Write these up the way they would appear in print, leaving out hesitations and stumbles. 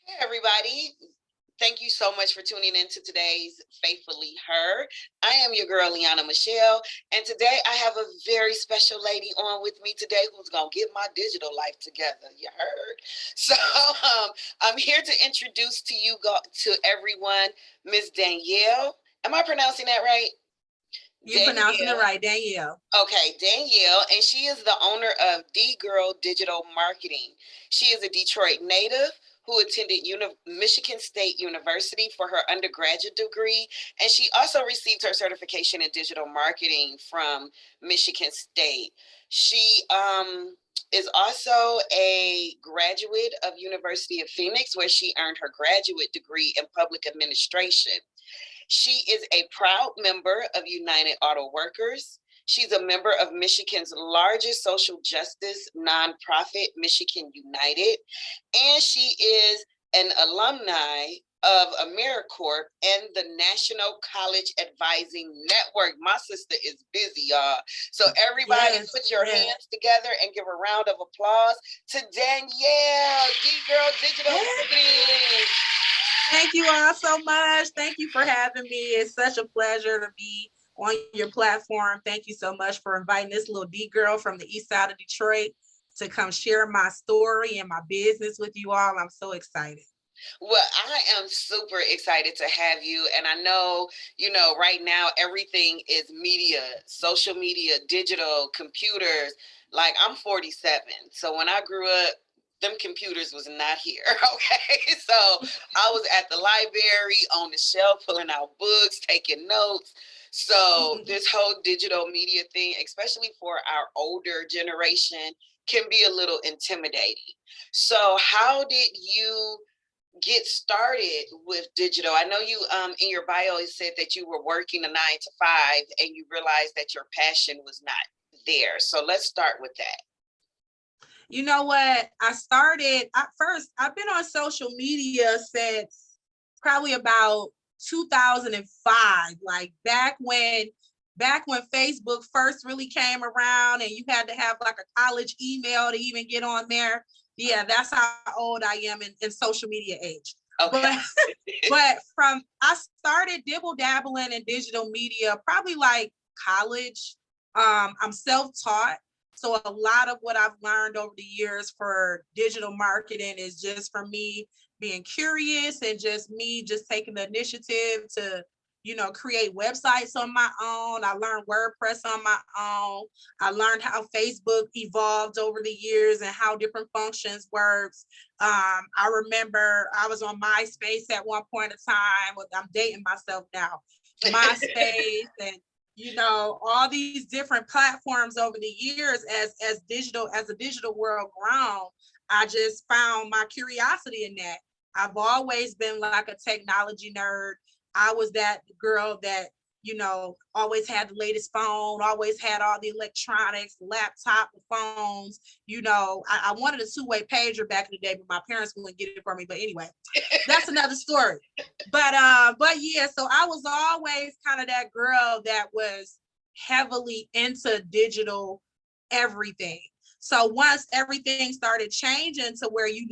Hey, everybody. Thank you so much for tuning in to today's Faithfully Her. I am your girl, Liana Michelle, and today I have a very special lady on with me today who's going to get my digital life together. You heard? So I'm here to introduce to everyone Miss Danielle. Am I pronouncing that right? You're pronouncing it Danielle. right, Danielle. Okay, Danielle, and she is the owner of DGirl Digital Marketing. She is a Detroit native who attended Michigan State University for her undergraduate degree, and she also received her certification in digital marketing from Michigan State. She is also a graduate of University of Phoenix, where she earned her graduate degree in public administration. She is a proud member of United Auto Workers. She's a member of Michigan's largest social justice nonprofit, Michigan United, and she is an alumni of AmeriCorps and the National College Advising Network. My sister is busy, y'all. So everybody Yes, put your yes. hands together and give a round of applause to Danielle, DGirl Digital Marketing. Thank you all so much. Thank you for having me. It's such a pleasure to be on your platform. Thank you so much for inviting this little D girl from the east side of Detroit to come share my story and my business with you all. I'm so excited. Well, I am super excited to have you. And I know, right now everything is media, social media, digital, computers. Like I'm 47. So when I grew up, them computers was not here. Okay. So I was at the library on the shelf pulling out books, taking notes. So this whole digital media thing, especially for our older generation, can be a little intimidating. So how did you get started with digital? I know you in your bio it said that you were working a 9 to 5 and you realized that your passion was not there. So let's start with that. You know what? I've been on social media since probably about 2005, like back when Facebook first really came around and you had to have like a college email to even get on there. Yeah, that's how old I am in social media age. Okay. But I started dibble dabbling in digital media probably like college. I'm self-taught. So a lot of what I've learned over the years for digital marketing is just from me being curious and just me just taking the initiative to, create websites on my own. I learned WordPress on my own. I learned how Facebook evolved over the years and how different functions works. I remember I was on MySpace at one point in time. I'm dating myself now. MySpace and all these different platforms over the years as the digital world grown. I just found my curiosity in that. I've always been like a technology nerd. I was that girl that always had the latest phone, always had all the electronics, laptop, phones. I wanted a two-way pager back in the day, but my parents wouldn't get it for me. But anyway, that's another story. But yeah, so I was always kind of that girl that was heavily into digital everything. So once everything started changing to where you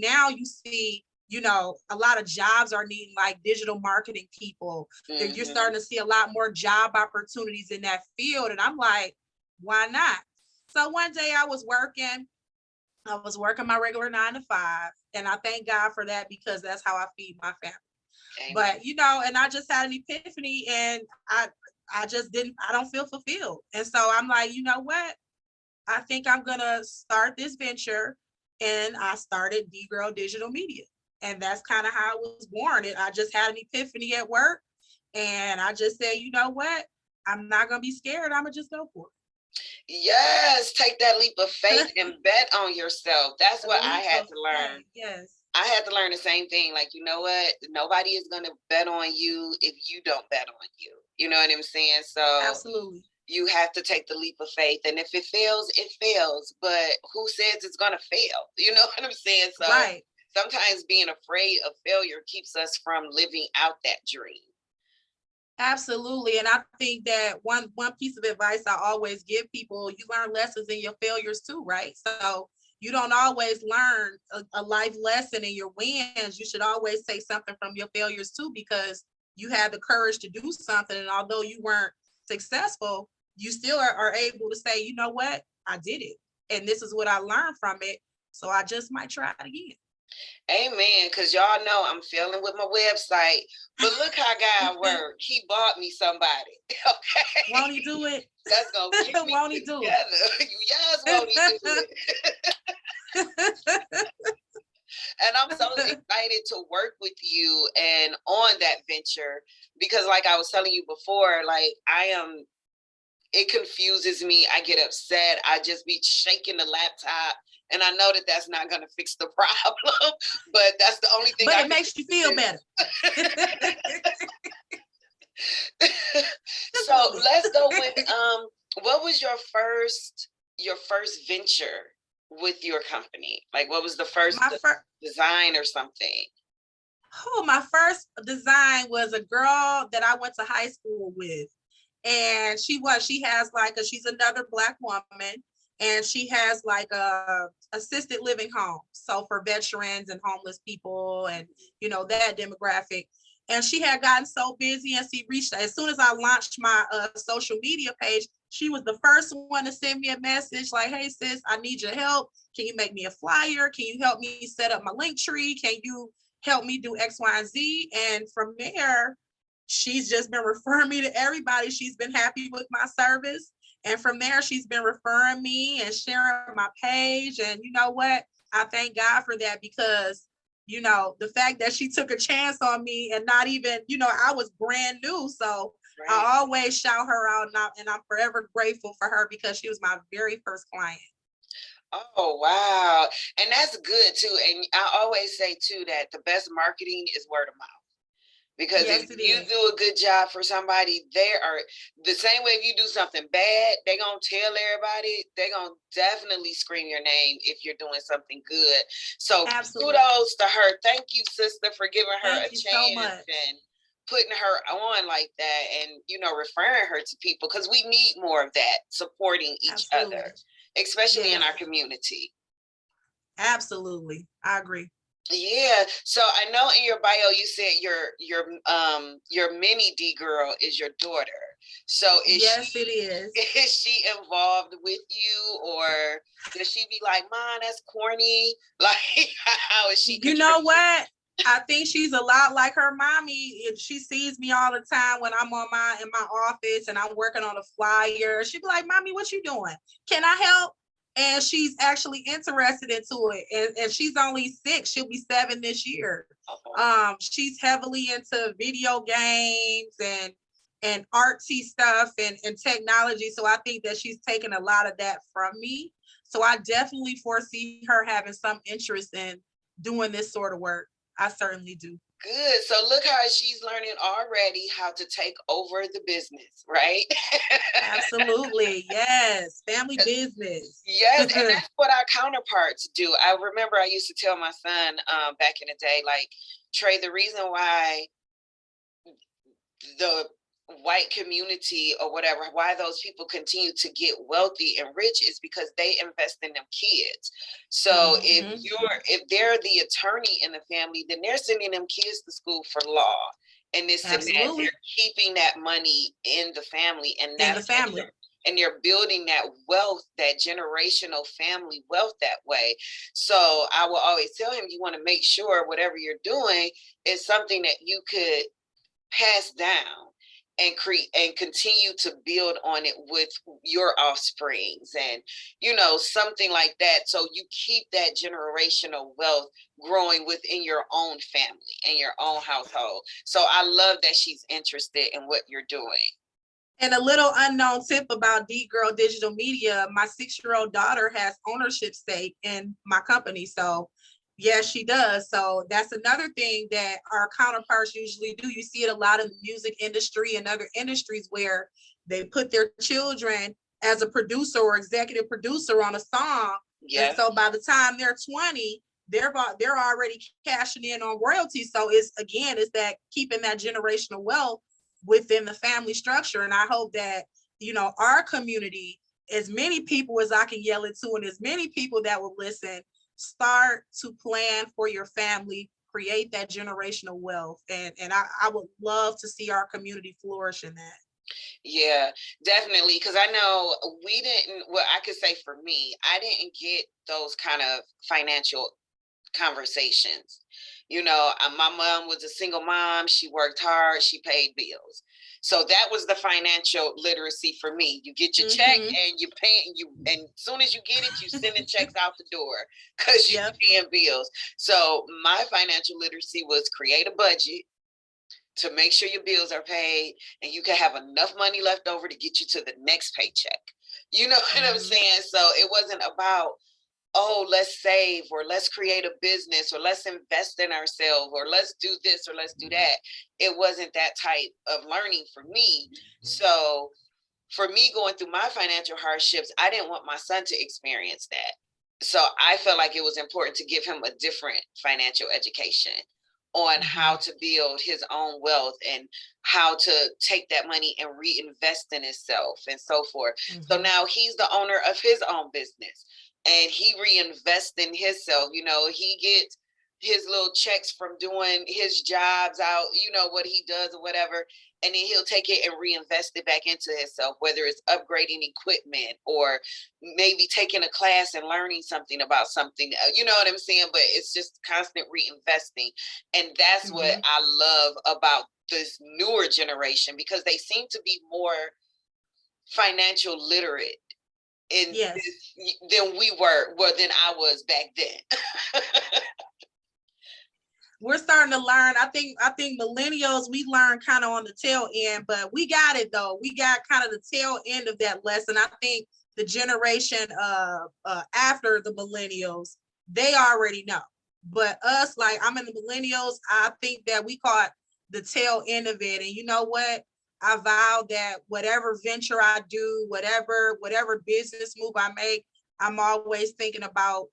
see, a lot of jobs are needing like digital marketing people. Mm-hmm. You're starting to see a lot more job opportunities in that field. And I'm like, why not? So one day I was working my regular 9 to 5. And I thank God for that because that's how I feed my family. Okay. But and I just had an epiphany and I don't feel fulfilled. And so I'm like, you know what? I think I'm gonna start this venture. And I started DGirl Digital Media. And that's kind of how it was born. I just had an epiphany at work. And I just said, you know what? I'm not gonna be scared. I'm gonna just go for it. Yes, take that leap of faith and bet on yourself. That's what I had to learn. Yes. I had to learn the same thing. Like, you know what? Nobody is going to bet on you if you don't bet on you. You know what I'm saying? So absolutely. You have to take the leap of faith. And if it fails, it fails. But who says it's going to fail? You know what I'm saying? So right. Sometimes being afraid of failure keeps us from living out that dream. Absolutely. And I think that one piece of advice I always give people, you learn lessons in your failures too, right? So you don't always learn a life lesson in your wins. You should always take something from your failures too, because you had the courage to do something. And although you weren't successful, you still are able to say, you know what, I did it. And this is what I learned from it. So I just might try it again. Amen. Because y'all know I'm failing with my website. But look how God worked. He bought me somebody. Okay. Won't he do it? That's going to get me Won't he together. do it? Yes, won't he do it? And I'm so excited to work with you and on that venture, because like I was telling you before, like it confuses me. I get upset. I just be shaking the laptop. And I know that that's not going to fix the problem, but that's the only thing. But it makes you feel better. So let's go with what was your first venture with your company? Like, what was the first design or something? Oh, my first design was a girl that I went to high school with. And she has like she's another Black woman, and she has like a assisted living home. So for veterans and homeless people and, you know, that demographic. And she had gotten so busy, and she reached, as soon as I launched my social media page, she was the first one to send me a message like, hey sis, I need your help. Can you make me a flyer? Can you help me set up my link tree? Can you help me do X, Y, and Z? And from there, she's just been referring me to everybody. She's been happy with my service. And from there, she's been referring me and sharing my page. And you know what? I thank God for that, because, you know, the fact that she took a chance on me, and not even, you know, I was brand new. So right. I always shout her out, and I'm forever grateful for her, because she was my very first client. Oh, wow. And that's good too. And I always say too that the best marketing is word of mouth. Because yes, if you do a good job for somebody, they are the same way. If you do something bad, they're going to tell everybody. They're going to definitely scream your name if you're doing something good. So absolutely. Kudos to her. Thank you, sister, for giving her a chance and putting her on like that, and, you know, referring her to people, because we need more of that, supporting each other, especially in our community. Absolutely. I agree. Yeah. So I know in your bio you said your mini DGirl is your daughter. So yes, it is. Is she involved with you, or does she be like, Mom, that's corny? Like, how is she? You know what? I think she's a lot like her mommy. If she sees me all the time when I'm in my office and I'm working on a flyer, she'd be like, Mommy, what you doing? Can I help? And she's actually interested into it. And she's only 6. She'll be 7 this year. She's heavily into video games and artsy stuff and technology. So I think that she's taken a lot of that from me. So I definitely foresee her having some interest in doing this sort of work. I certainly do. Good. So look how she's learning already how to take over the business, right? Absolutely. Yes. Family business. Yes. And that's what our counterparts do. I remember I used to tell my son back in the day, like, Trey, the reason why the white community or whatever, why those people continue to get wealthy and rich is because they invest in them kids. So if they're the attorney in the family, then they're sending them kids to school for law, and this and that. They're keeping that money in the family, and that's the family. And you're building that wealth, that generational family wealth that way. So I will always tell him, you want to make sure whatever you're doing is something that you could pass down and create and continue to build on it with your offsprings, and, you know, something like that. So you keep that generational wealth growing within your own family and your own household. So I love that she's interested in what you're doing. And a little unknown tip about DGirl Digital Media, my 6-year-old daughter has ownership stake in my company. So yes, she does. So that's another thing that our counterparts usually do. You see it a lot in the music industry and other industries where they put their children as a producer or executive producer on a song. Yeah. And so by the time they're 20, they're already cashing in on royalties. So it's that keeping that generational wealth within the family structure. And I hope that, you know, our community as many people as I can yell it to, and as many people that will listen, start to plan for your family, create that generational wealth. And I would love to see our community flourish in that. Yeah, definitely. Because I know we didn't, well, I could say for me, I didn't get those kind of financial conversations. You know, my mom was a single mom. She worked hard. She paid bills. So that was the financial literacy for me. You get your check and you pay you, and as soon as you get it, you sending checks out the door because you're paying bills. So my financial literacy was create a budget to make sure your bills are paid and you can have enough money left over to get you to the next paycheck. You know what I'm saying? So it wasn't about, oh, let's save or let's create a business or let's invest in ourselves or let's do this or let's do that. It wasn't that type of learning for me. So for me going through my financial hardships, I didn't want my son to experience that. So I felt like it was important to give him a different financial education on how to build his own wealth and how to take that money and reinvest in himself and so forth. So now he's the owner of his own business and he reinvests in himself. You know, he gets his little checks from doing his jobs out, you know, what he does or whatever. And then he'll take it and reinvest it back into himself, whether it's upgrading equipment or maybe taking a class and learning something about something, you know what I'm saying? But it's just constant reinvesting. And that's what I love about this newer generation, because they seem to be more financial literate in this, than we were, well, than I was back then. We're starting to learn. I think millennials, we learned kind of on the tail end, but we got it though. We got kind of the tail end of that lesson. I think the generation after the millennials, they already know. But us, like I'm in the millennials, I think that we caught the tail end of it. And you know what? I vow that whatever venture I do, whatever business move I make, I'm always thinking about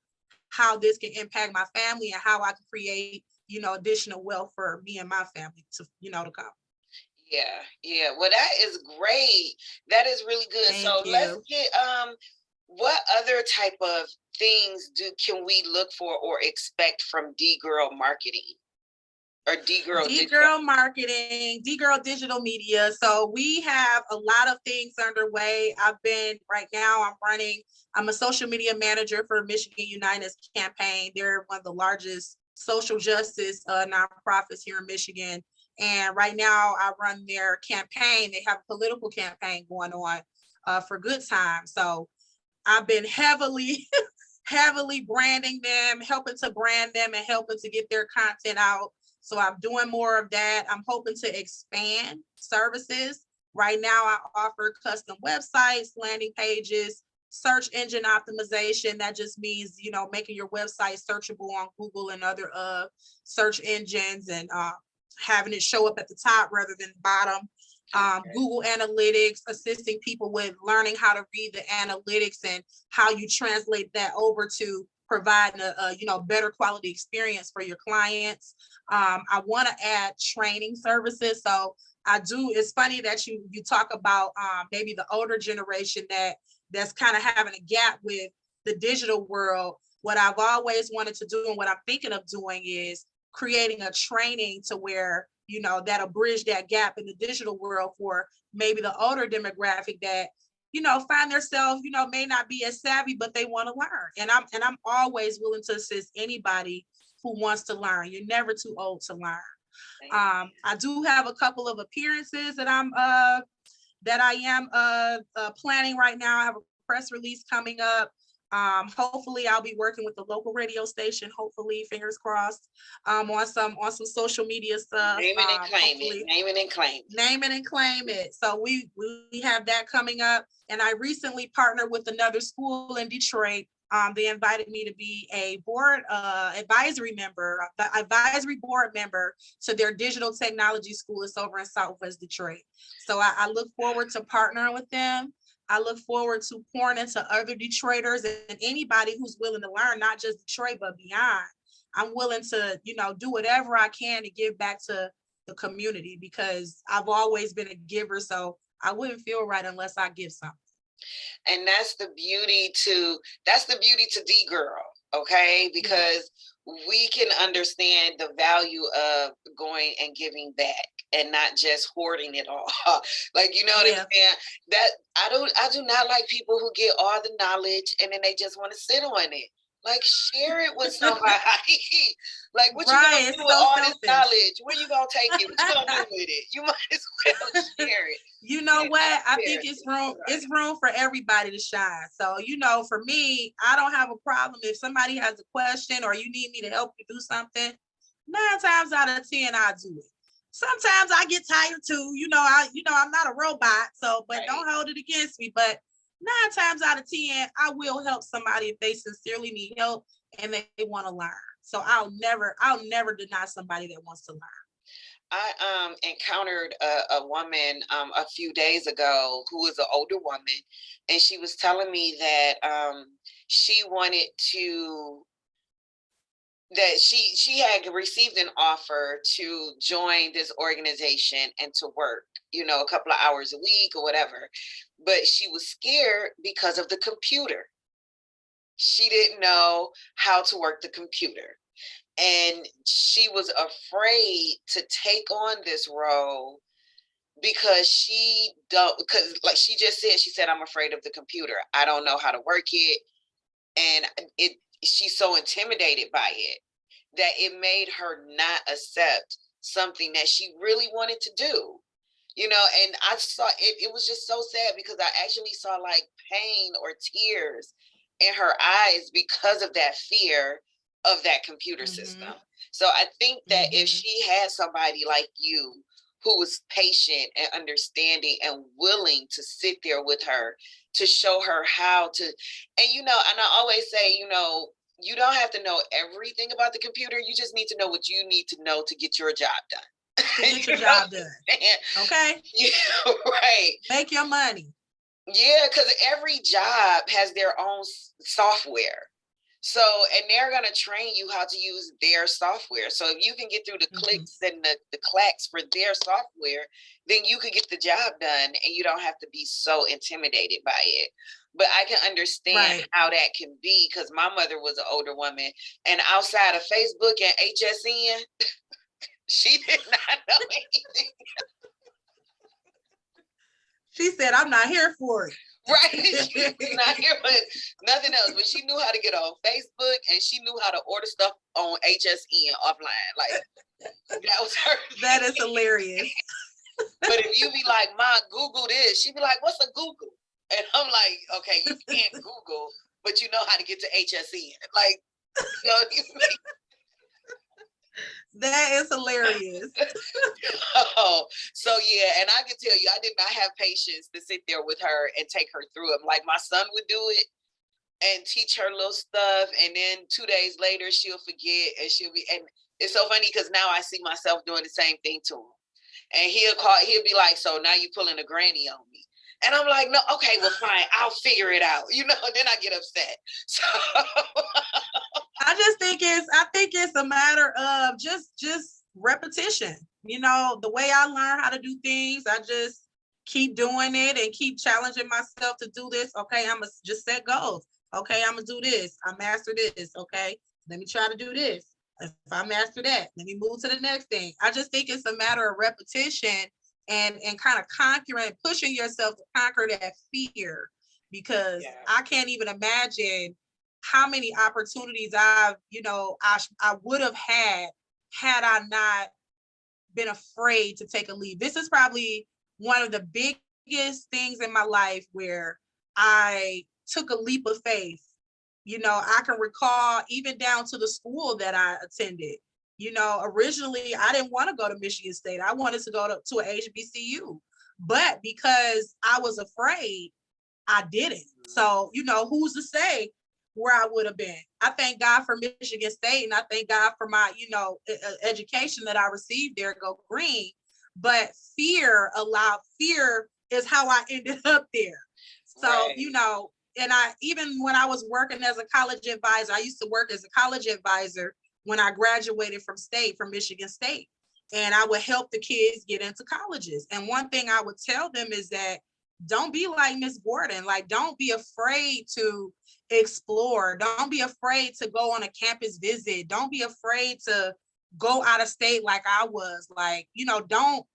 how this can impact my family and how I can create, you know, additional wealth for me and my family to, you know, to come. Yeah. Well, that is great. That is really good. Thank you. Let's get what other type of things can we look for or expect from DGirl marketing or DGirl marketing, DGirl digital media. So we have a lot of things underway. I'm a social media manager for Michigan United's campaign. They're one of the largest social justice nonprofits here in Michigan. And right now I run their campaign. They have a political campaign going on for Good Time. So I've been heavily branding them, helping to brand them and helping to get their content out. So I'm doing more of that. I'm hoping to expand services. Right now I offer custom websites, landing pages, search engine optimization. That just means, you know, making your website searchable on Google and other search engines and having it show up at the top rather than the bottom. Google Analytics, assisting people with learning how to read the analytics and how you translate that over to providing a you know, better quality experience for your clients. I want to add training services. So I do. It's funny that you talk about maybe the older generation that's kind of having a gap with the digital world. What I've always wanted to do and what I'm thinking of doing is creating a training to where, you know, that'll bridge that gap in the digital world for maybe the older demographic that, you know, find themselves, you know, may not be as savvy, but they want to learn. And I'm always willing to assist anybody who wants to learn. You're never too old to learn. I do have a couple of appearances that I am planning right now. I have a press release coming up. Hopefully I'll be working with the local radio station, hopefully, fingers crossed, on some social media stuff. Name it and claim it. Name it and claim it. Name it and claim it. So we have that coming up. And I recently partnered with another school in Detroit. They invited me to be a board advisory board member to their digital technology school. It's over in Southwest Detroit. So I look forward to partnering with them. I look forward to pouring into other Detroiters and anybody who's willing to learn, not just Detroit, but beyond. I'm willing to, you know, do whatever I can to give back to the community because I've always been a giver. So I wouldn't feel right unless I give something. And that's the beauty to DGirl, okay? Because we can understand the value of going and giving back and not just hoarding it all. Like, you know what I'm saying? That I do not like people who get all the knowledge and then they just want to sit on it. Like, share it with somebody. Like, what you gonna do with all this knowledge? Where you gonna take it? What you gonna do with it? You might as well share it. You know what? I think it's room for everybody to shine. So, you know, for me, I don't have a problem if somebody has a question or you need me to help you do something. 9 times out of 10, I'll do it. Sometimes I get tired too. I'm not a robot, so but don't hold it against me. But 9 times out of 10, I will help somebody if they sincerely need help and they want to learn. So I'll never deny somebody that wants to learn. I encountered a woman a few days ago who was an older woman, and she was telling me that she wanted to that she had received an offer to join this organization and to work, a couple of hours a week or whatever, but she was scared because of the computer. She didn't know how to work the computer, and she was afraid to take on this role because like she just said, I'm afraid of the computer. I don't know how to work it. And she's so intimidated by it that it made her not accept something that she really wanted to do. And I saw it was just so sad because I actually saw like pain or tears in her eyes because of that fear of that computer system. So I think that if she had somebody like you who was patient and understanding and willing to sit there with her to show her how to, and I always say, you don't have to know everything about the computer. You just need to know what you need to know to get your job done. Get your job done. Okay. Yeah, right. Make your money. Yeah, because every job has their own software. So, and they're going to train you how to use their software. So if you can get through the clicks and the clacks for their software, then you could get the job done and you don't have to be so intimidated by it. But I can understand how that can be because my mother was an older woman, and outside of Facebook and HSN, she did not know anything. She said, I'm not here for it. Right. She was not here for nothing else, but she knew how to get on Facebook and she knew how to order stuff on HSN offline. Like, that was her. That is hilarious. But if you be like, Mom, Google this, she'd be like, what's a Google? And I'm like, okay, you can't Google, but you know how to get to HSN. Like, That is hilarious. So yeah, and I can tell you, I did not have patience to sit there with her and take her through it. Like my son would do it and teach her little stuff, and then 2 days later she'll forget, and it's so funny because now I see myself doing the same thing to him. And he'll be like, so now you pulling a granny on me. And I'm like, no, okay, well, fine, I'll figure it out. Then I get upset. So I think it's a matter of just repetition. The way I learn how to do things, I just keep doing it and keep challenging myself to do this. Okay, I'm gonna just set goals. Okay, I'm gonna do this. I master this. Okay, let me try to do this. If I master that, let me move to the next thing. I just think it's a matter of repetition and kind of pushing yourself to conquer that fear, because I can't even imagine how many opportunities I would have had I not been afraid to take a leap. This is probably one of the biggest things in my life where I took a leap of faith. I can recall even down to the school that I attended. Originally I didn't want to go to Michigan State. I wanted to go to a HBCU, but because I was afraid, I didn't. So, who's to say where I would have been? I thank God for Michigan State, and I thank God for my, education that I received there, go green. But fear is how I ended up there. So, and even when I was working as a college advisor, I used to work as a college advisor when I graduated from Michigan State. And I would help the kids get into colleges. And one thing I would tell them is that don't be like Miss Gordon. Like, don't be afraid to explore. Don't be afraid to go on a campus visit. Don't be afraid to go out of state like I was. Like, don't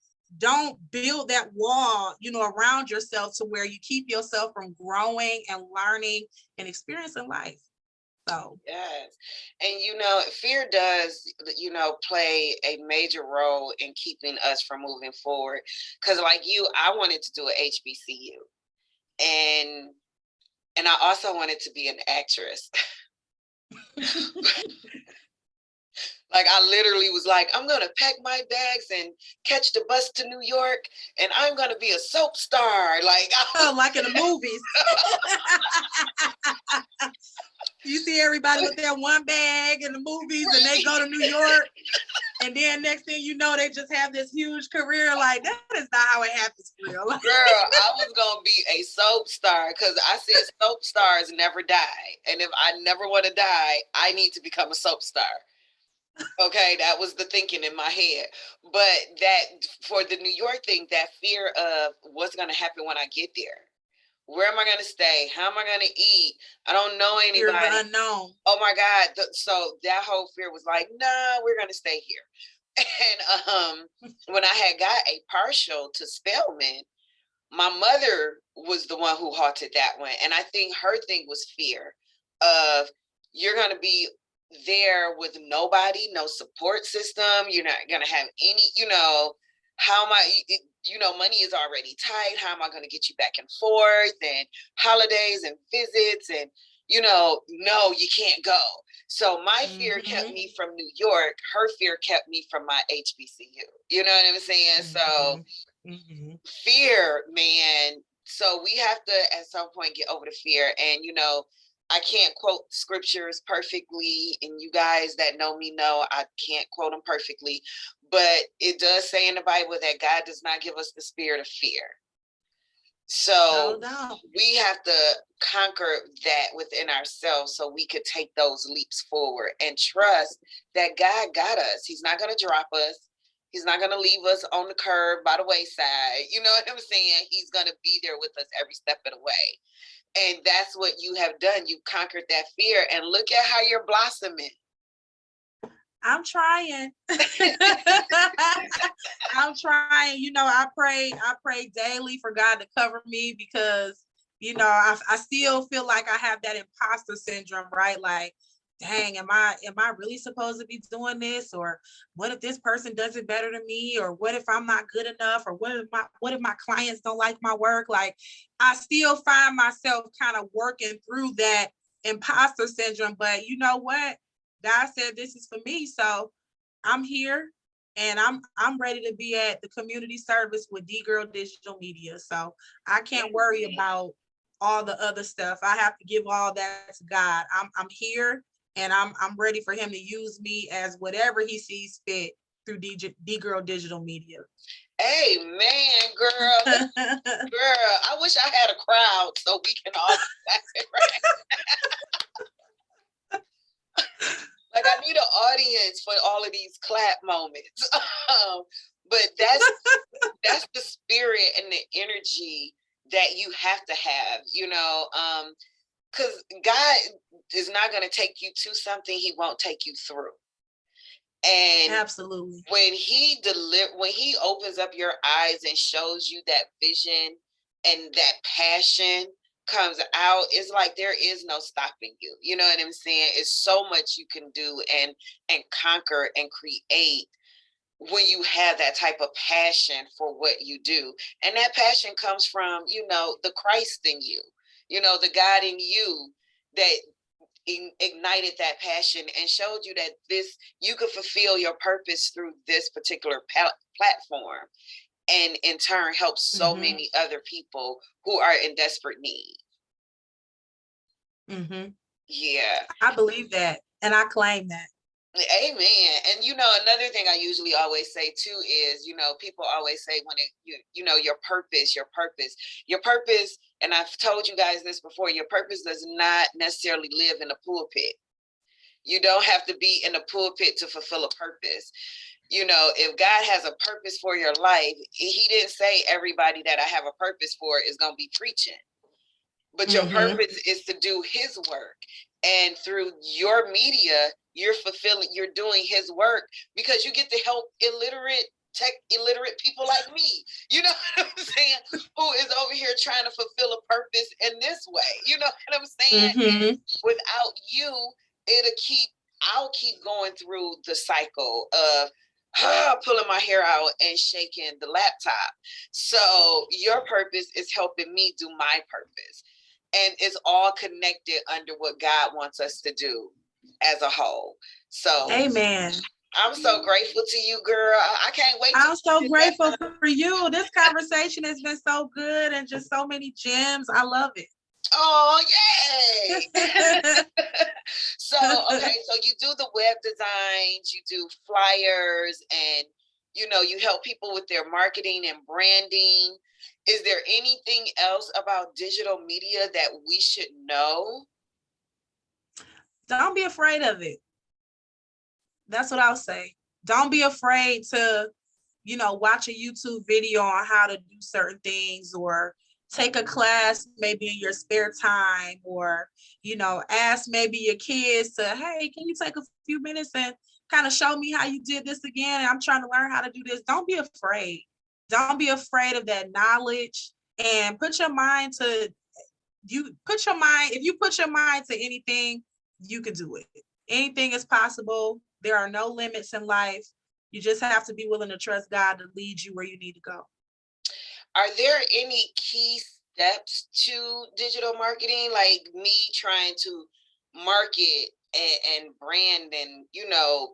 build that wall, around yourself to where you keep yourself from growing and learning and experiencing life. So yes. And fear does, play a major role in keeping us from moving forward. Because like you, I wanted to do an HBCU. And I also wanted to be an actress. Like I literally was like, I'm gonna pack my bags and catch the bus to New York, and I'm gonna be a soap star. Like, like in the movies. You see everybody with that one bag in the movies, right? And they go to New York, and then next thing you know, they just have this huge career. Like, that is not how it happens for real. Girl, I was gonna be a soap star because I said soap stars never die, and if I never want to die, I need to become a soap star. Okay, that was the thinking in my head. But that for the New York thing, that fear of what's gonna happen when I get there. Where am I going to stay? How am I going to eat? I don't know anybody. Fear of the unknown. Oh my God. So that whole fear was like, nah, we're going to stay here. And when I had got a partial to Spelman, my mother was the one who halted that one. And I think her thing was fear of you're going to be there with nobody, no support system. You're not going to have any, how am I, money is already tight. How am I going to get you back and forth and holidays and visits and, no, you can't go. So my fear kept me from New York. Her fear kept me from my HBCU. You know what I'm saying? So fear, man. So we have to at some point get over the fear. And, I can't quote scriptures perfectly, and you guys that know me know I can't quote them perfectly, but it does say in the Bible that God does not give us the spirit of fear. So we have to conquer that within ourselves so we could take those leaps forward and trust that God got us. He's not going to drop us. He's not going to leave us on the curb by the wayside. You know what I'm saying? He's going to be there with us every step of the way. And that's what you have done. You've conquered that fear. And look at how you're blossoming. I'm trying. I'm trying. I pray daily for God to cover me because, I still feel like I have that imposter syndrome, right? Like, dang, am I really supposed to be doing this? Or what if this person does it better than me? Or what if I'm not good enough? Or what if my clients don't like my work? Like, I still find myself kind of working through that imposter syndrome. But you know what? God said this is for me. So I'm here and I'm ready to be at the community service with DGirl Digital Media. So I can't worry about all the other stuff. I have to give all that to God. I'm here. And I'm ready for him to use me as whatever he sees fit through DGirl Digital Media. Amen, girl. Girl, I wish I had a crowd so we can all like I need an audience for all of these clap moments. But that's the spirit and the energy that you have to have, because God is not going to take you to something he won't take you through. And absolutely, when he opens up your eyes and shows you that vision and that passion comes out, it's like there is no stopping you. You know what I'm saying? It's so much you can do and conquer and create when you have that type of passion for what you do. And that passion comes from, the Christ in you, the God in you that ignited that passion and showed you that you could fulfill your purpose through this particular platform, and in turn help so many other people who are in desperate need. Yeah, I believe that and I claim that. Amen. And another thing I usually always say too is, people always say when your purpose, and I've told you guys this before, your purpose does not necessarily live in a pulpit. You don't have to be in a pulpit to fulfill a purpose. You know, if God has a purpose for your life, he didn't say everybody that I have a purpose for is going to be preaching. But your purpose is to do his work. And through your media, you're doing his work because you get to help tech illiterate people like me. You know what I'm saying? Who is over here trying to fulfill a purpose in this way. You know what I'm saying? And without you, I'll keep going through the cycle of pulling my hair out and shaking the laptop. So your purpose is helping me do my purpose. And it's all connected under what God wants us to do as a whole. So, amen. I'm so grateful to you, girl. I can't wait. I'm so grateful for you. This conversation has been so good and just so many gems. I love it. Oh, yay. So, okay, so you do the web designs, you do flyers, and you help people with their marketing and branding. Is there anything else about digital media that we should know? Don't be afraid of it. That's what I'll say. Don't be afraid to, watch a YouTube video on how to do certain things, or take a class maybe in your spare time, or, ask maybe your kids to, hey, can you take a few minutes and kind of show me how you did this again? I'm trying to learn how to do this. Don't be afraid. Don't be afraid of that knowledge, and if you put your mind to anything, you can do it. Anything is possible. There are no limits in life. You just have to be willing to trust God to lead you where you need to go. Are there any key steps to digital marketing, like me trying to market and brand and,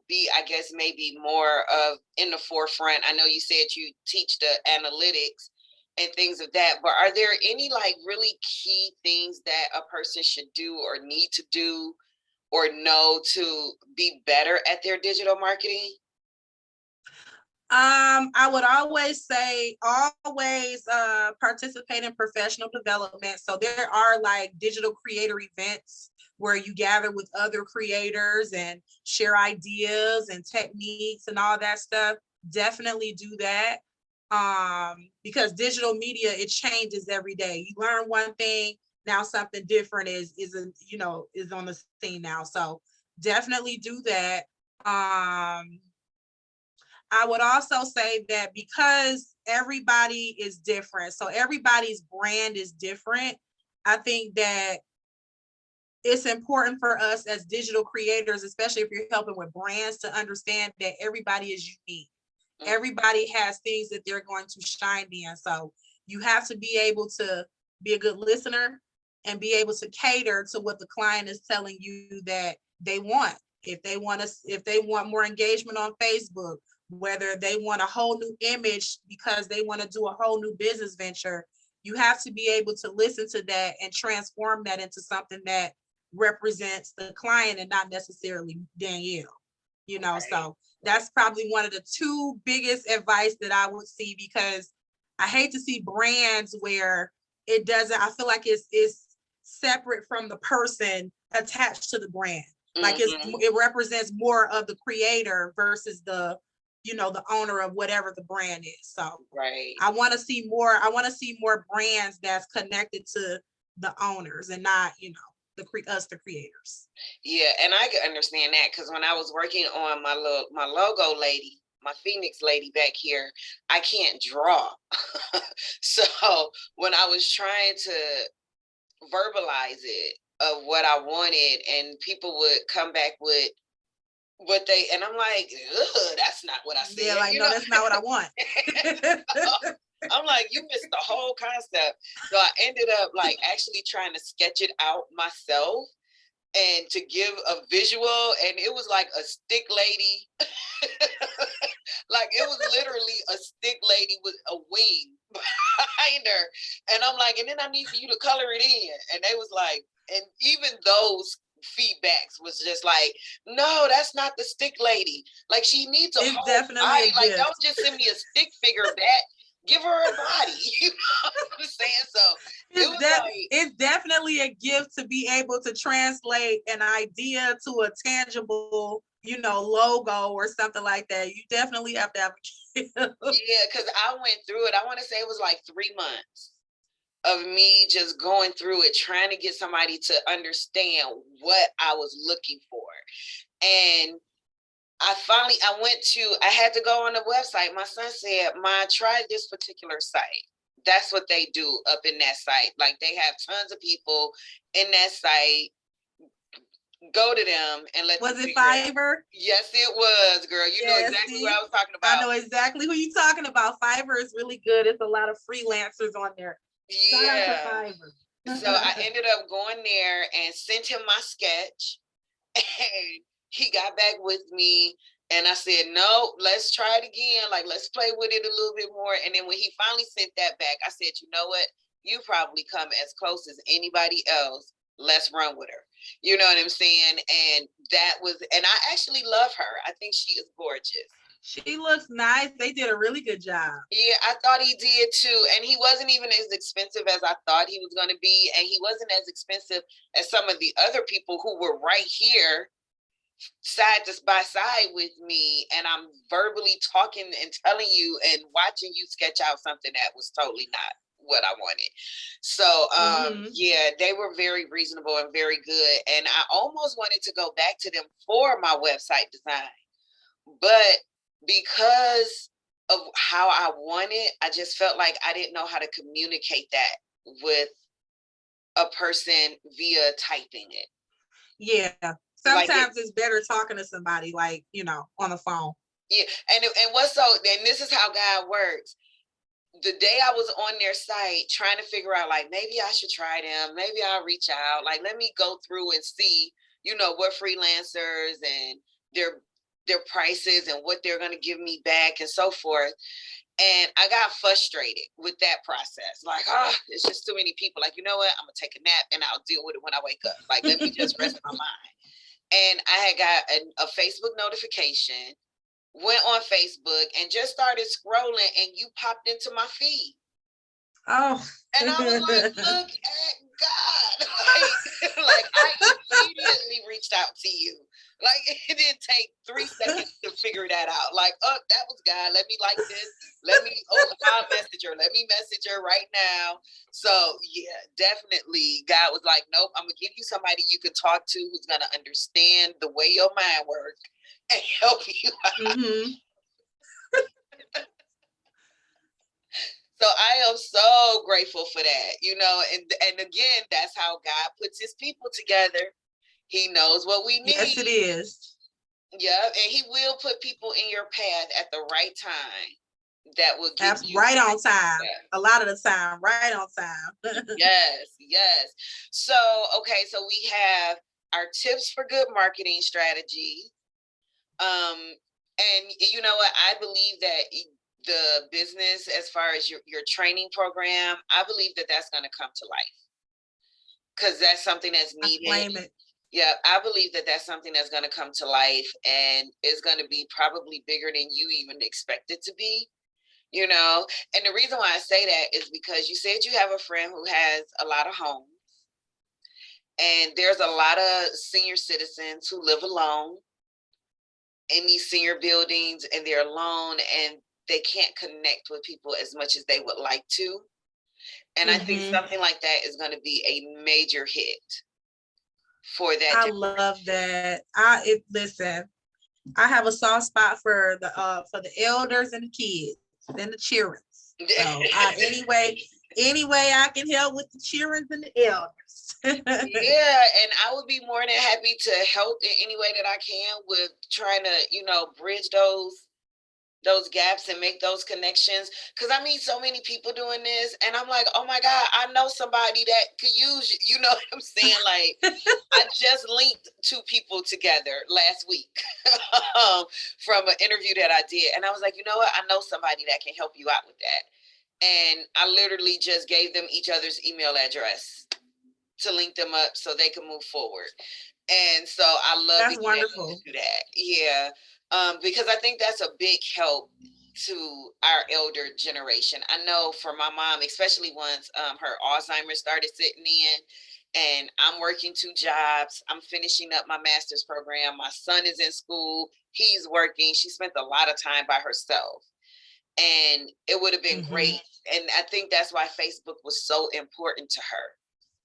be, I guess, maybe more of in the forefront? I know you said you teach the analytics and things of that, but are there any like really key things that a person should do or need to do or know to be better at their digital marketing? I would always say participate in professional development. So there are like digital creator events where you gather with other creators and share ideas and techniques and all that stuff. Definitely do that. Because digital media, it changes every day. You learn one thing, now something different is on the scene now. So definitely do that. I would also say that because everybody is different, so everybody's brand is different, I think that it's important for us as digital creators, especially if you're helping with brands, to understand that everybody is unique. Everybody has things that they're going to shine in. So you have to be able to be a good listener and be able to cater to what the client is telling you that they want. If they want more engagement on Facebook, whether they want a whole new image because they want to do a whole new business venture, you have to be able to listen to that and transform that into something that represents the client and not necessarily Danielle. Right. So that's probably one of the two biggest advice that I would see, because I hate to see brands where it doesn't, I feel like it's separate from the person attached to the brand. Like it represents more of the creator versus the owner of whatever the brand is. So right. I want to see more brands that's connected to the owners and not, the creators. Yeah, and I can understand that, because when I was working on my logo lady, my Phoenix lady back here, I can't draw. So when I was trying to verbalize it of what I wanted, and people would come back with what they, and I'm like, that's not what I said. Yeah, like, no, that's not what I want. So, I'm like, you missed the whole concept. So I ended up like actually trying to sketch it out myself and to give a visual, and it was like a stick lady. Like it was literally a stick lady with a wing behind her. And I'm like, and then I need for you to color it in. And they was like, and even those feedbacks was just like, no, that's not the stick lady. Like she needs a whole body. Like don't just send me a stick figure back. Give her a body. You know what I'm saying? So it's definitely a gift to be able to translate an idea to a tangible logo or something like that. You definitely have to have a Yeah, because I went through it. I want to say it was like 3 months of me just going through it, trying to get somebody to understand what I was looking for. And I had to go on the website. My son said, "Ma, try this particular site." That's what they do up in that site. Like, they have tons of people in that site. Go to them and let them Was it figure it out. Fiverr? Yes, it was, girl. You know Yes, exactly what see? I was talking I about. know exactly who you're talking about. Fiverr is really good. It's a lot of freelancers on there. Shout out to Yeah. Fiverr. So I ended up going there and sent him my sketch, and he got back with me, and I said, "No, let's try it again. Like, let's play with it a little bit more." And then when he finally sent that back, I said, "You know what? You probably come as close as anybody else. Let's run with her." You know what I'm saying? And I actually love her. I think she is gorgeous. She looks nice. They did a really good job. Yeah, I thought he did too. And he wasn't even as expensive as I thought he was going to be. And he wasn't as expensive as some of the other people who were right here side to by side with me. And I'm verbally talking and telling you and watching you sketch out something that was totally not what I wanted. So yeah, they were very reasonable and very good. And I almost wanted to go back to them for my website design. But because of how I want it, I just felt like I didn't know how to communicate that with a person via typing it. Yeah. Sometimes it's better talking to somebody, like, on the phone. Yeah. And this is how God works. The day I was on their site trying to figure out, like, maybe I should try them, maybe I'll reach out, like, let me go through and see, what freelancers and their prices and what they're going to give me back and so forth. And I got frustrated with that process. Like, it's just too many people. Like, you know what? I'm going to take a nap and I'll deal with it when I wake up. Like, let me just rest my mind. And I had got a Facebook notification, went on Facebook and just started scrolling, and you popped into my feed. Oh. And I was like, look at God. Like, I immediately reached out to you. Like, it didn't take 3 seconds to figure that out. Like, that was God. Let me like this. I'll message her. Let me message her right now. So yeah, definitely God was like, nope, I'm gonna give you somebody you can talk to who's gonna understand the way your mind works and help you out. So I am so grateful for that, and again, that's how God puts his people together. He knows what we need. Yes, it is. Yeah, and he will put people in your path at the right time that will give you right on time. A lot of the time, right on time. Yes. So, okay, so we have our tips for good marketing strategy. And you know what? I believe that the business, as far as your training program, I believe that that's going to come to life, because that's something that's needed. I claim it. Yeah, I believe that that's something that's going to come to life and is going to be probably bigger than you even expect it to be, And the reason why I say that is because you said you have a friend who has a lot of homes, and there's a lot of senior citizens who live alone in these senior buildings, and they're alone and they can't connect with people as much as they would like to. And I think something like that is going to be a major hit for that. I love that. Listen, I have a soft spot for the elders and the kids and the children. So any way I can help with the children and the elders. Yeah, and I would be more than happy to help in any way that I can with trying to, bridge those gaps and make those connections, because I meet so many people doing this, and I'm like, oh my God, I know somebody that could use, you know what I'm saying? Like, I just linked 2 people together last week from an interview that I did, and I was like, you know what, I know somebody that can help you out with that. And I literally just gave them each other's email address to link them up so they can move forward. And so I love that's wonderful to do that. Yeah. Because I think that's a big help to our elder generation. I know for my mom, especially once her Alzheimer's started sitting in, and I'm working 2 jobs. I'm finishing up my master's program. My son is in school. He's working. She spent a lot of time by herself. And it would have been great. And I think that's why Facebook was so important to her,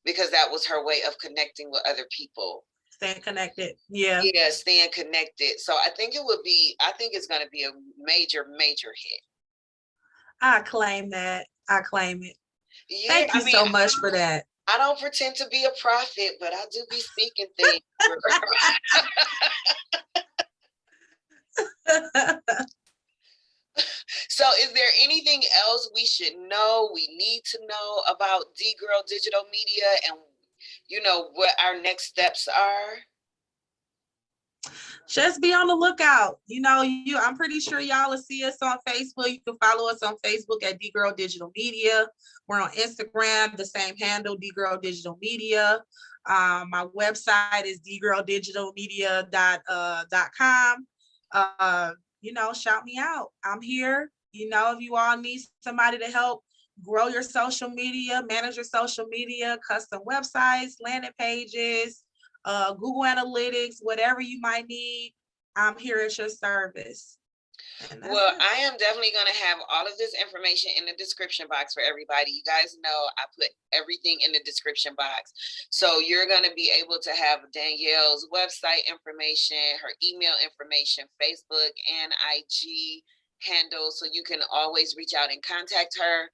because that was her way of connecting with other people. Staying connected. Yeah. Yeah, staying connected. So I think it's going to be a major, major hit. I claim that. I claim it. Yeah, Thank you so much for that. I don't pretend to be a prophet, but I do be speaking things. So is there anything else we should know, we need to know about DGirl Digital Media, and what our next steps are? Just be on the lookout. I'm pretty sure y'all will see us on Facebook. You can follow us on Facebook at DGirl Digital Media. We're on Instagram, the same handle, DGirl Digital Media. My website is dgirldigitalmedia.com. Shout me out. I'm here. If you all need somebody to help grow your social media, manage your social media, custom websites, landing pages, Google Analytics, whatever you might need, I'm here at your service. Well, I am definitely going to have all of this information in the description box for everybody. You guys know I put everything in the description box. So you're going to be able to have Danielle's website information, her email information, Facebook and IG handles. So you can always reach out and contact her.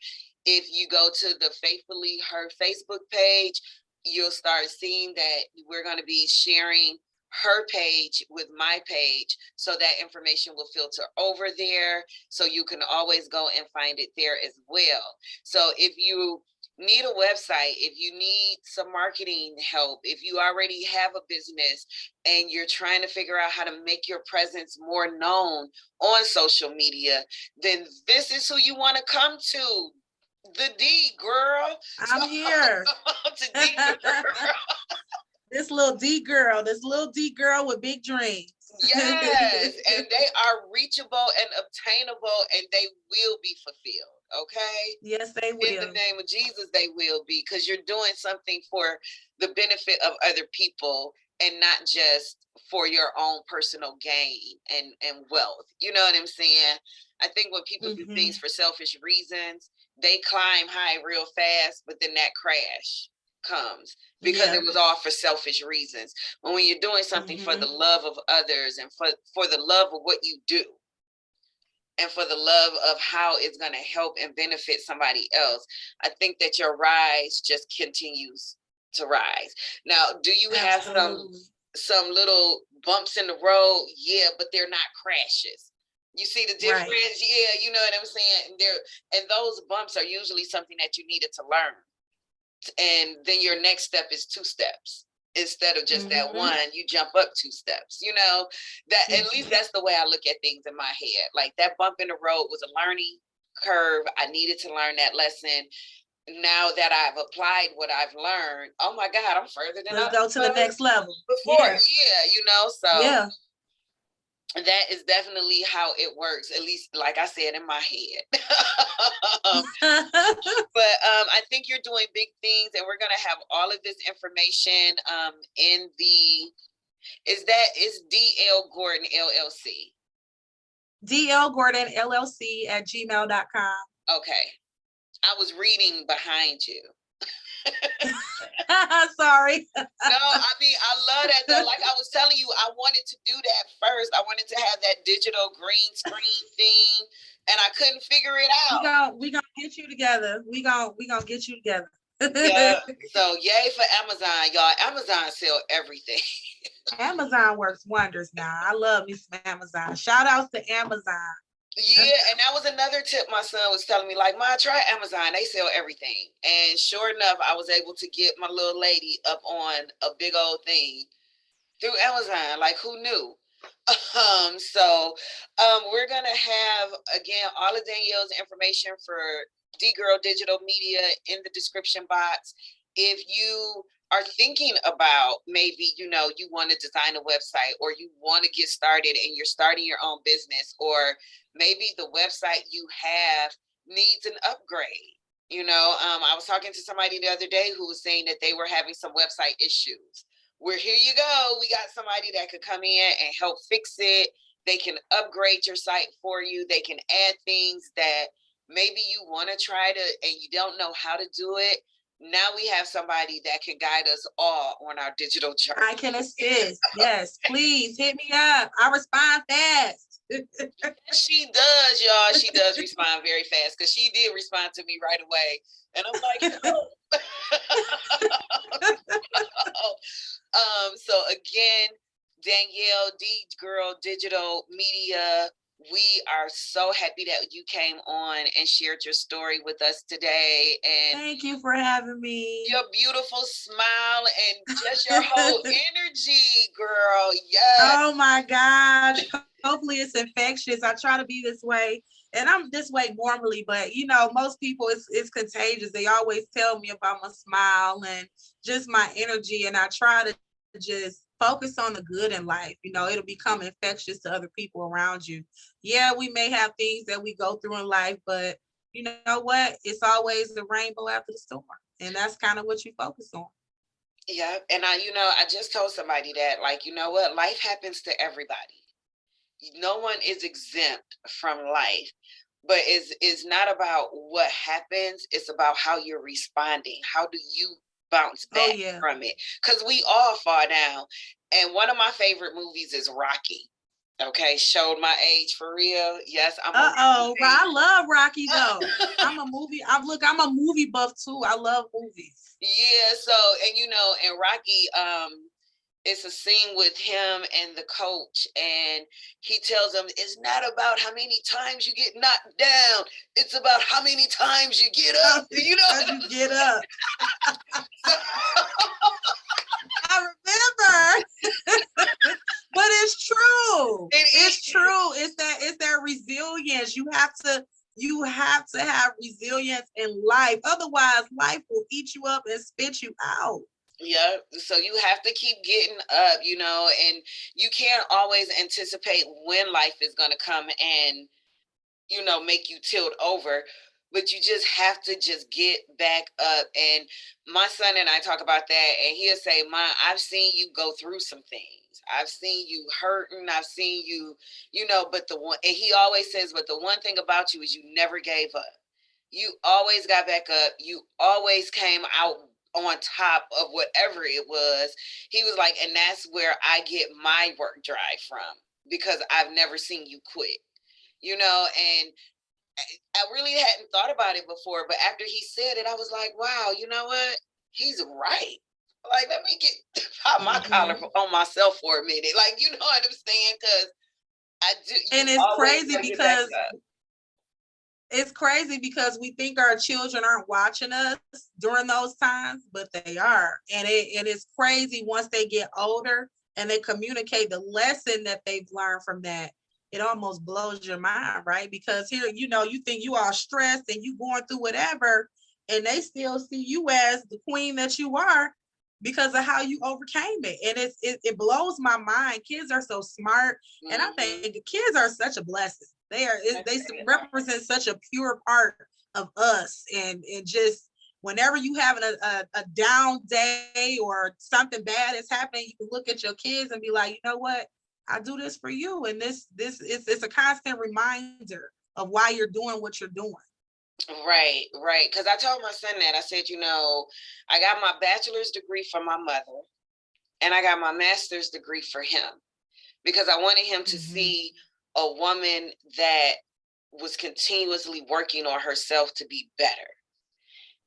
If you go to the Faithfully Her Facebook page, you'll start seeing that we're going to be sharing her page with my page, so that information will filter over there, so you can always go and find it there as well. So if you need a website, if you need some marketing help, if you already have a business and you're trying to figure out how to make your presence more known on social media, then this is who you want to come to. The DGirl. I'm here. To DGirl. This little DGirl with big dreams. Yes, and they are reachable and obtainable, and they will be fulfilled. Okay. Yes, they will. In the name of Jesus, they will be, because you're doing something for the benefit of other people and not just for your own personal gain and wealth. You know what I'm saying? I think when people do things for selfish reasons, they climb high real fast, but then that crash comes because it was all for selfish reasons. But when you're doing something for the love of others and for the love of what you do and for the love of how it's going to help and benefit somebody else, I think that your rise just continues to rise. Now, do you have some little bumps in the road? Yeah, but they're not crashes. You see the difference? Right. Yeah, you know what I'm saying? And those bumps are usually something that you needed to learn. And then your next step is 2 steps. Instead of just that one, you jump up 2 steps. That at least that's the way I look at things in my head. Like, that bump in the road was a learning curve. I needed to learn that lesson. Now that I've applied what I've learned, oh my God, I'm further than Let's go to the next level. Before, so that is definitely how it works, at least, like I said, in my head. But I think you're doing big things, and we're going to have all of this information in the, is DL Gordon LLC? DL Gordon LLC at gmail.com. Okay. I was reading behind you. Sorry. No, I mean, I love that though. Like I was telling you, I wanted to do that first. I wanted to have that digital green screen thing, and I couldn't figure it out. We gonna get you together. We gonna get you together. Yeah. So yay for Amazon, y'all. Amazon sell everything. Amazon works wonders now. I love me some Amazon. Shout outs to Amazon. Yeah, and that was another tip my son was telling me, like, Ma, try Amazon. They sell everything. And sure enough, I was able to get my little lady up on a big old thing through Amazon. Like, who knew? So we're going to have, again, all of Danielle's information for DGirl Digital Media in the description box. If you are thinking about maybe, you want to design a website, or you want to get started and you're starting your own business, or maybe the website you have needs an upgrade. I was talking to somebody the other day who was saying that they were having some website issues. Where here you go, we got somebody that could come in and help fix it. They can upgrade your site for you. They can add things that maybe you want to try to and you don't know how to do it. Now we have somebody that can guide us all on our digital journey. I can assist. Yes, please hit me up. I respond fast. She does, y'all. She does respond very fast because she did respond to me right away. And I'm like, no. So again, Danielle, DGirl Digital Media, we are so happy that you came on and shared your story with us today. And thank you for having me. Your beautiful smile and just your whole energy, girl. Yes. Oh my gosh. Hopefully it's infectious. I try to be this way. And I'm this way normally, but most people it's contagious. They always tell me about my smile and just my energy. And I try to just focus on the good in life. It'll become infectious to other people around you. Yeah, we may have things that we go through in life, but you know what? It's always the rainbow after the storm. And that's kind of what you focus on. Yeah. And I just told somebody that, like, you know what? Life happens to everybody. No one is exempt from life. But it's not about what happens. It's about how you're responding. How do you bounce back from it? Because we all fall down. And one of my favorite movies is Rocky. Okay, showed my age for real. Yes, I'm. I love Rocky though. I'm a movie buff too. I love movies. Yeah. So, and in Rocky, it's a scene with him and the coach, and he tells him it's not about how many times you get knocked down, it's about how many times you get up. You get up. I remember. But it's true. It's true. It's that resilience. You have to have resilience in life. Otherwise, life will eat you up and spit you out. Yeah, so you have to keep getting up, and you can't always anticipate when life is going to come and, make you tilt over, but you just have to just get back up. And my son and I talk about that, and he'll say, "Mom, I've seen you go through some things. I've seen you hurting. I've seen you, but and he always says, but the one thing about you is you never gave up. You always got back up. You always came out on top of whatever it was." He was like, and that's where I get my work drive from, because I've never seen you quit, and I really hadn't thought about it before, but after he said it, I was like, wow, you know what? He's right. Like, let me get pop my collar on myself for a minute. Like, you know what I'm saying? Because I do. And it's crazy because we think our children aren't watching us during those times, but they are. And it is crazy once they get older and they communicate the lesson that they've learned from that. It almost blows your mind, right? Because here, you think you are stressed and you going through whatever, and they still see you as the queen that you are because of how you overcame it. And it blows my mind. Kids are so smart. Mm-hmm. And I think kids are such a blessing. They represent such a pure part of us. And just whenever you having a down day or something bad is happening, you can look at your kids and be like, you know what? I do this for you. And it's a constant reminder of why you're doing what you're doing. Right. Because I told my son that. I said, I got my bachelor's degree from my mother, and I got my master's degree for him, because I wanted him to see a woman that was continuously working on herself to be better.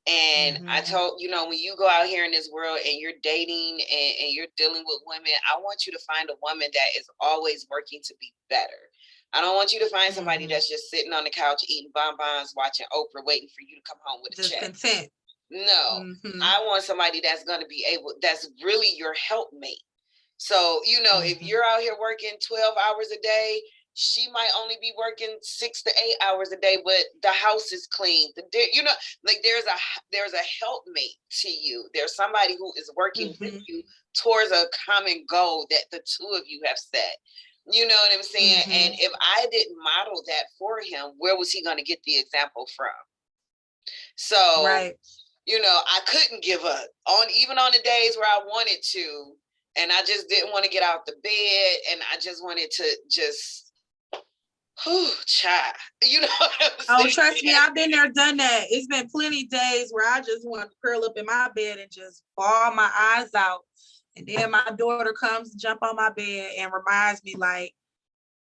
And I told, when you go out here in this world and you're dating and you're dealing with women, I want you to find a woman that is always working to be better. I don't want you to find somebody that's just sitting on the couch eating bonbons, watching Oprah, waiting for you to come home with a check. Content. No, I want somebody that's going to be that's really your helpmate. So, if you're out here working 12 hours a day, she might only be working 6 to 8 hours a day, but the house is clean. Like there's a helpmate to you. There's somebody who is working with you towards a common goal that the two of you have set. You know what I'm saying? And if I didn't model that for him, where was he going to get the example from? So, right. you know, I couldn't give up even on the days where I wanted to, and I just didn't want to get out the bed, and I just wanted to just, child, you know what I'm Oh, saying? trust me, I've been there, done that. It's been plenty days where I just want to curl up in my bed and just bawl my eyes out. And then my daughter comes, jump on my bed and reminds me, like,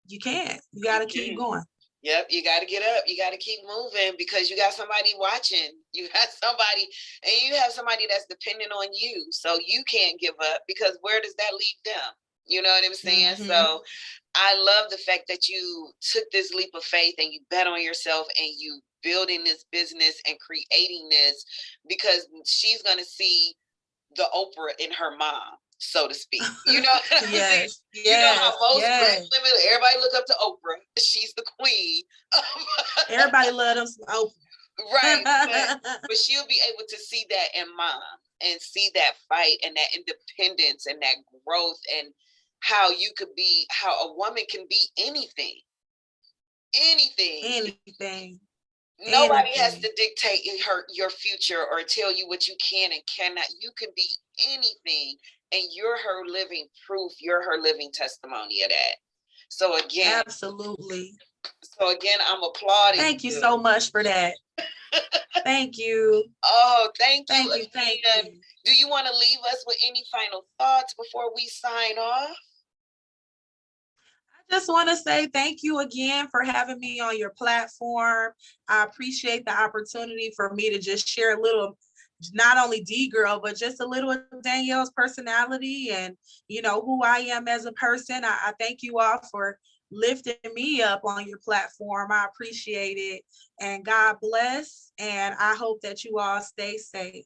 you can't. You got to keep going. Yep, you got to get up. You got to keep moving because you got somebody watching. You got somebody, and you have somebody that's dependent on you. So you can't give up because where does that leave them? You know what I'm saying? Mhm. So I love the fact that you took this leap of faith and you bet on yourself and you building this business and creating this because she's going to see the Oprah in her mom, so to speak. You know, Yes, you know how most Black yes. women, everybody look up to Oprah. She's the queen. Everybody love them some Oprah. Right, but she'll be able to see that in mom and see that fight and that independence and that growth and how you could be, how a woman can be anything, anything. Anything. Nobody has Anything. to dictate your future or tell you what you can and cannot. You can be anything, and you're her living proof. You're her living testimony of that. So again, absolutely. I'm applauding. Thank you so much for that. Thank you. Oh, thank you Thank you. again. Thank you. Do you want to leave us with any final thoughts before we sign off? I just want to say thank you again for having me on your platform. I appreciate the opportunity for me to just share a little, not only DGirl, but just a little of Danielle's personality and, you know, who I am as a person. I thank you all for lifting me up on your platform. I appreciate it. And God bless. And I hope that you all stay safe.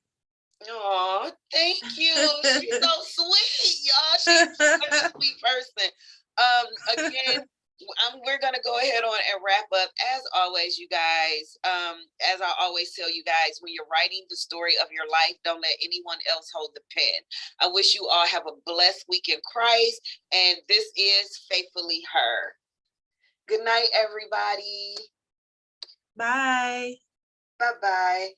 Oh, thank you. She's so sweet, y'all. She's such a sweet person. Again, we're gonna go ahead on and wrap up. As always, you guys. As I always tell you guys, when you're writing the story of your life, don't let anyone else hold the pen. I wish you all have a blessed week in Christ. And this is Faithfully Her. Good night, everybody. Bye. Bye bye.